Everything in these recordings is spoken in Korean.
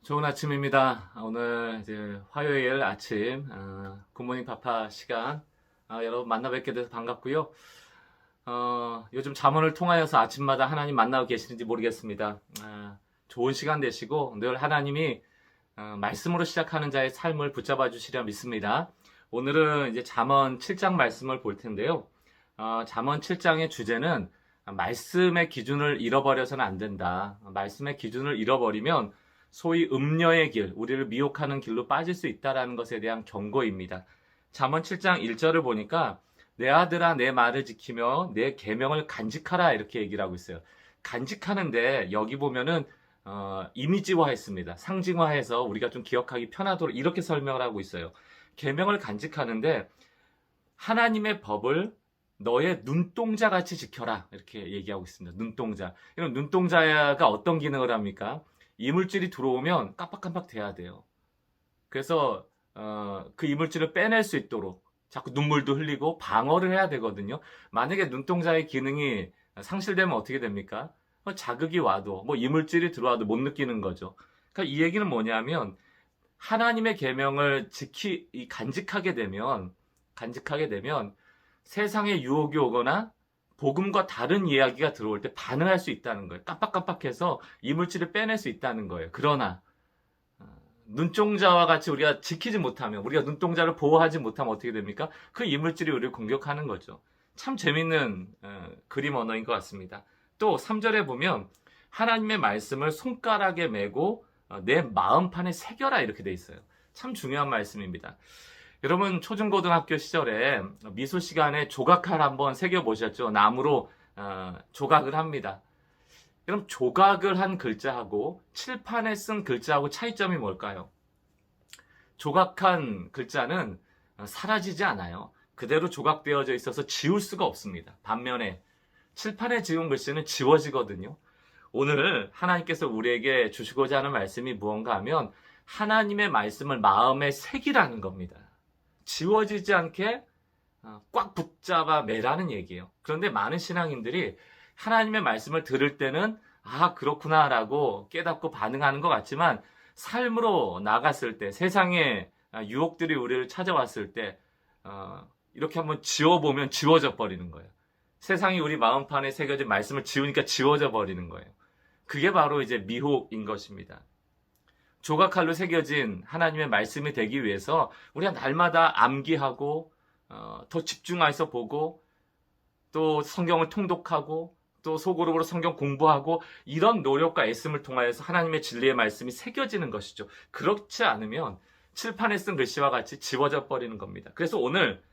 좋은 아침입니다. 오늘 이제 화요일 아침 굿모닝 파파 시간 여러분 만나 뵙게 돼서 반갑고요. 요즘 잠언을 통하여서 아침마다 하나님 만나고 계시는지 모르겠습니다. 좋은 시간 되시고 늘 하나님이 말씀으로 시작하는 자의 삶을 붙잡아 주시려 믿습니다. 오늘은 이제 잠언 7장 말씀을 볼 텐데요. 잠언 7장의 주제는 말씀의 기준을 잃어버려서는 안 된다. 말씀의 기준을 잃어버리면 소위 음녀의 길, 우리를 미혹하는 길로 빠질 수 있다는 것에 대한 경고입니다. 잠언 7장 1절을 보니까 내 아들아 내 말을 지키며 내 계명을 간직하라 이렇게 얘기를 하고 있어요. 간직하는데 여기 보면은 이미지화했습니다. 상징화해서 우리가 좀 기억하기 편하도록 이렇게 설명을 하고 있어요. 계명을 간직하는데 하나님의 법을 너의 눈동자 같이 지켜라 이렇게 얘기하고 있습니다. 눈동자. 이런 눈동자가 어떤 기능을 합니까? 이물질이 들어오면 깜빡깜빡 돼야 돼요. 그래서 그 이물질을 빼낼 수 있도록 자꾸 눈물도 흘리고 방어를 해야 되거든요. 만약에 눈동자의 기능이 상실되면 어떻게 됩니까? 자극이 와도 이물질이 들어와도 못 느끼는 거죠. 그러니까 이 얘기는 뭐냐면 하나님의 계명을 간직하게 되면 세상에 유혹이 오거나 복음과 다른 이야기가 들어올 때 반응할 수 있다는 거예요. 깜빡깜빡해서 이물질을 빼낼 수 있다는 거예요. 그러나 눈동자와 같이 우리가 지키지 못하면, 우리가 눈동자를 보호하지 못하면 어떻게 됩니까? 그 이물질이 우리를 공격하는 거죠. 참 재밌는 그림 언어인 것 같습니다. 또 3절에 보면 하나님의 말씀을 손가락에 메고 내 마음판에 새겨라 이렇게 돼 있어요. 참 중요한 말씀입니다. 여러분 초중고등학교 시절에 미술 시간에 조각칼 한번 새겨보셨죠? 나무로 조각을 합니다. 그럼 조각을 한 글자하고 칠판에 쓴 글자하고 차이점이 뭘까요? 조각한 글자는 사라지지 않아요. 그대로 조각되어져 있어서 지울 수가 없습니다. 반면에 칠판에 지운 글씨는 지워지거든요. 오늘 하나님께서 우리에게 주시고자 하는 말씀이 무언가 하면 하나님의 말씀을 마음에 새기라는 겁니다. 지워지지 않게 꽉 붙잡아 매라는 얘기예요. 그런데 많은 신앙인들이 하나님의 말씀을 들을 때는 그렇구나 라고 깨닫고 반응하는 것 같지만 삶으로 나갔을 때 세상의 유혹들이 우리를 찾아왔을 때 이렇게 한번 지워보면 지워져 버리는 거예요. 세상이 우리 마음판에 새겨진 말씀을 지우니까 지워져 버리는 거예요. 그게 바로 이제 미혹인 것입니다. 조각칼로 새겨진 하나님의 말씀이 되기 위해서 우리가 날마다 암기하고 더 집중해서 보고 또 성경을 통독하고 또 소그룹으로 성경 공부하고 이런 노력과 애씀을 통하여서 하나님의 진리의 말씀이 새겨지는 것이죠. 그렇지 않으면 칠판에 쓴 글씨와 같이 지워져 버리는 겁니다. 그래서 오늘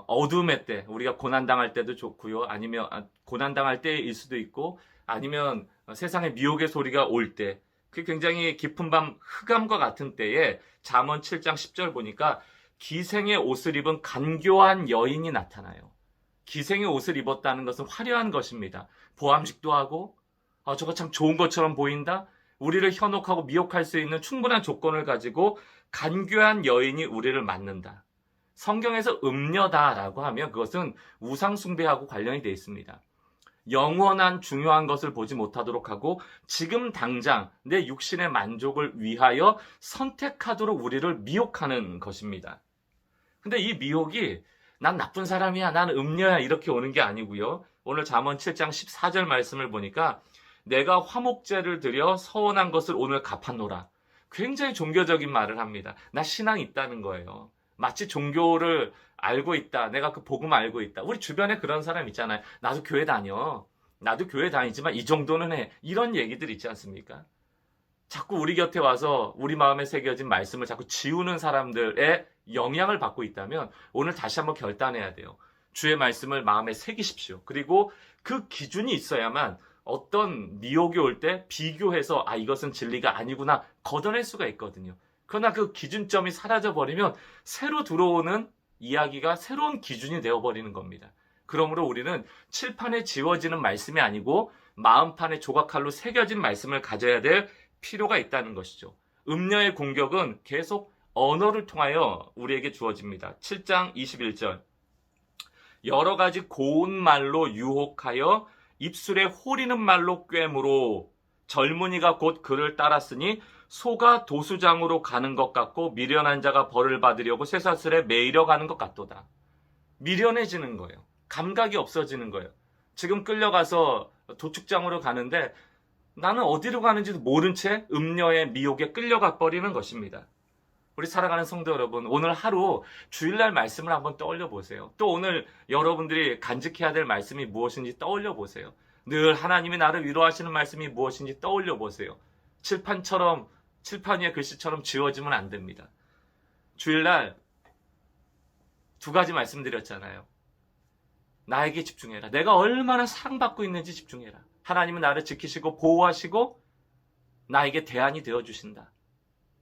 어둠의 때 우리가 고난당할 때도 좋고요. 아니면 고난당할 때일 수도 있고 아니면 세상의 미혹의 소리가 올 때 그 굉장히 깊은 밤 흑암과 같은 때에 잠언 7장 10절 보니까 기생의 옷을 입은 간교한 여인이 나타나요. 기생의 옷을 입었다는 것은 화려한 것입니다. 보암식도 하고 저거 참 좋은 것처럼 보인다. 우리를 현혹하고 미혹할 수 있는 충분한 조건을 가지고 간교한 여인이 우리를 맞는다. 성경에서 음녀다라고 하면 그것은 우상숭배하고 관련이 되어 있습니다. 영원한 중요한 것을 보지 못하도록 하고 지금 당장 내 육신의 만족을 위하여 선택하도록 우리를 미혹하는 것입니다. 근데 이 미혹이 난 나쁜 사람이야, 난 음녀야 이렇게 오는 게 아니고요. 오늘 잠언 7장 14절 말씀을 보니까 내가 화목제를 드려 서원한 것을 오늘 갚아노라. 굉장히 종교적인 말을 합니다. 나 신앙이 있다는 거예요. 마치 종교를 알고 있다. 내가 그 복음 알고 있다. 우리 주변에 그런 사람 있잖아요. 나도 교회 다녀. 나도 교회 다니지만 이 정도는 해. 이런 얘기들 있지 않습니까? 자꾸 우리 곁에 와서 우리 마음에 새겨진 말씀을 자꾸 지우는 사람들의 영향을 받고 있다면 오늘 다시 한번 결단해야 돼요. 주의 말씀을 마음에 새기십시오. 그리고 그 기준이 있어야만 어떤 미혹이 올 때 비교해서 이것은 진리가 아니구나 걷어낼 수가 있거든요. 그러나 그 기준점이 사라져버리면 새로 들어오는 이야기가 새로운 기준이 되어버리는 겁니다. 그러므로 우리는 칠판에 지워지는 말씀이 아니고 마음판에 조각칼로 새겨진 말씀을 가져야 될 필요가 있다는 것이죠. 음녀의 공격은 계속 언어를 통하여 우리에게 주어집니다. 7장 21절 여러 가지 고운 말로 유혹하여 입술에 호리는 말로 꿰므로 젊은이가 곧 그를 따랐으니 소가 도수장으로 가는 것 같고 미련한 자가 벌을 받으려고 쇠사슬에 매이려 가는 것 같도다. 미련해지는 거예요. 감각이 없어지는 거예요. 지금 끌려가서 도축장으로 가는데 나는 어디로 가는지도 모른 채 음녀의 미혹에 끌려가 버리는 것입니다. 우리 사랑하는 성도 여러분, 오늘 하루 주일날 말씀을 한번 떠올려 보세요. 또 오늘 여러분들이 간직해야 될 말씀이 무엇인지 떠올려 보세요. 늘 하나님이 나를 위로하시는 말씀이 무엇인지 떠올려 보세요. 칠판 위의 글씨처럼 지워지면 안 됩니다. 주일날 두 가지 말씀드렸잖아요. 나에게 집중해라. 내가 얼마나 사랑받고 있는지 집중해라. 하나님은 나를 지키시고 보호하시고 나에게 대안이 되어주신다.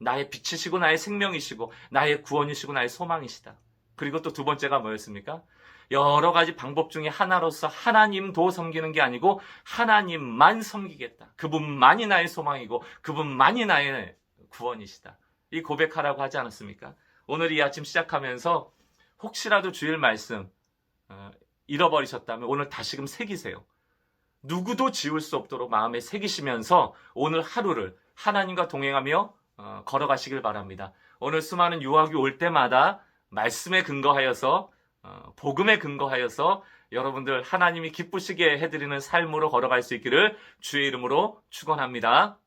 나의 빛이시고 나의 생명이시고 나의 구원이시고 나의 소망이시다. 그리고 또 두 번째가 뭐였습니까? 여러 가지 방법 중에 하나로서 하나님도 섬기는 게 아니고 하나님만 섬기겠다. 그분만이 나의 소망이고 그분만이 나의 구원이시다. 이 고백하라고 하지 않았습니까? 오늘 이 아침 시작하면서 혹시라도 주일 말씀 잃어버리셨다면 오늘 다시금 새기세요. 누구도 지울 수 없도록 마음에 새기시면서 오늘 하루를 하나님과 동행하며 걸어가시길 바랍니다. 오늘 수많은 유혹이 올 때마다 말씀에 근거하여서 복음에 근거하여서 여러분들 하나님이 기쁘시게 해드리는 삶으로 걸어갈 수 있기를 주의 이름으로 축원합니다.